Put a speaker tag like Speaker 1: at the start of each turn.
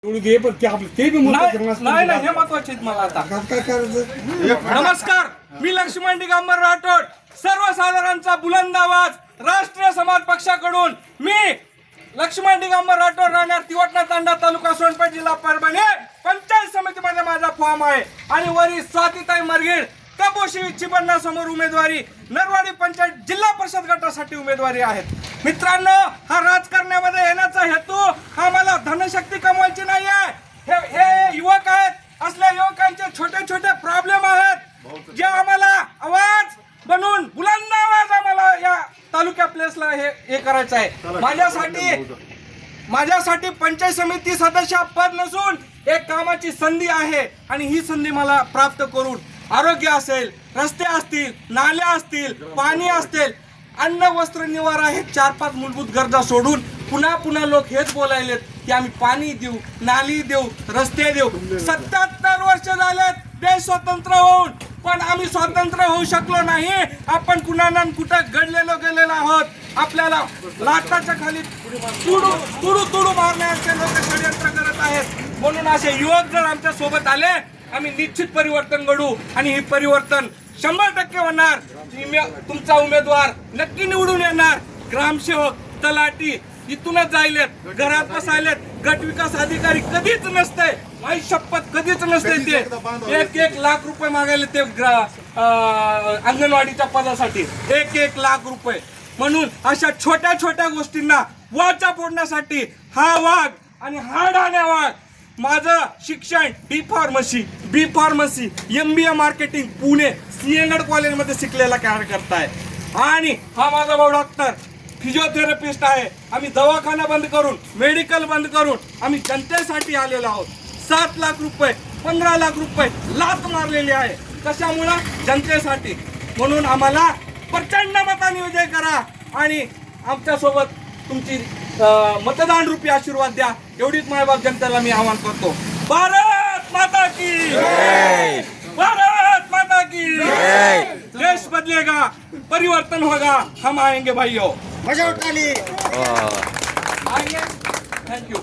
Speaker 1: दे पण ते आपलं ते बी
Speaker 2: नाही नाही हे महत्वाचे आहेत मला आता.
Speaker 1: काय करायचं.
Speaker 2: नमस्कार, मी लक्ष्मण दिगंबर राठोड, सर्वसाधारणचा बुलंद आवाज राष्ट्रीय समाज पक्षाकडून मी लक्ष्मण दिगंबर राठोड राहणार तिवटणा तांडा तालुका सोनपेठ जिल्हा परभणी पंचायत समितीमध्ये माझा फॉर्म आहे आणि वरी स्वातीताई मरगीड कपोशी चिपळणा समोर उमेदवारी नरवाडी पंचायत जिल्हा परिषद गटासाठी उमेदवारी आहेत. मित्रांनो, हा राजकारणामध्ये येण्याचा हेतू हा मला धनशक्ती कमवायची नाही आहे. हे युवक आहेत, असल्या युवकांचे छोटे छोटे प्रॉब्लेम आहेत जे आम्हाला आवाज बनवून बुलंद आवाज आम्हाला या तालुक्या प्लेसला हे करायचं आहे. माझ्यासाठी पंचायत समिती सदस्य पद नसून एक कामाची संधी आहे आणि ही संधी मला प्राप्त करून आरोग्य असेल, रस्ते असतील, नाल्या असतील, पाणी असतील, अन्न वस्त्र निवारा हे 4-5 मूलभूत गरजा सोडून पुन्हा लोक हेच बोलायलेत की आम्ही पाणी देऊ, नाली देऊ, रस्ते देऊ. 77 वर्ष झालेत देश स्वतंत्र होऊन, पण आम्ही स्वतंत्र होऊ शकलो नाही. आपण कुठं गेलेलो आहोत. आपल्याला लाटाच्या खाली तुडू मारण्याचे लोक षडयंत्र करत आहेत. म्हणून असे युवक जर आमच्या सोबत आले, आम्ही निश्चित परिवर्तन घडू आणि हे परिवर्तन 100% होणार. तुमचा उमेदवार नक्की निवडून येणार. ग्रामसेवक, तलाठी इथूनच जायलेत, घरात बसायलेत. गट विकास अधिकारी कधीच नसते, माझी शपथ कधीच नसते. ते 1 लाख रुपये मागायले ते अंगणवाडीच्या पदासाठी 1 लाख रुपये. म्हणून अशा छोट्या छोट्या गोष्टींना वाचा फोडण्यासाठी हा वाघ आणि हा डाण्या वाघ. माझं शिक्षण B pharmacy MBA marketing Pune Sinhgad कॉलेजमध्ये शिकलेला कार्यकर्ता आहे आणि हा माझा भाऊ डॉक्टर फिजिओथेरपिस्ट आहे. आम्ही दवाखाना बंद करून, मेडिकल बंद करून आम्ही जनतेसाठी आलेलो आहोत. 7 लाख रुपये, 15 लाख रुपये लाच मारलेली आहे. कशामुळं? जनतेसाठी. म्हणून आम्हाला प्रचंड मताने विजय करा आणि आमच्यासोबत तुमची मतदान रूपी आशीर्वाद द्या. एवढीच मायबाप जनतेला मी आवाहन करतो. भारत माता की जय, भारत माता की जय. देश बदलेगा, परिवर्तन होगा, हम आएंगे भाइयों.
Speaker 1: मजा उठाली.
Speaker 2: आएंगे. थँक्यू.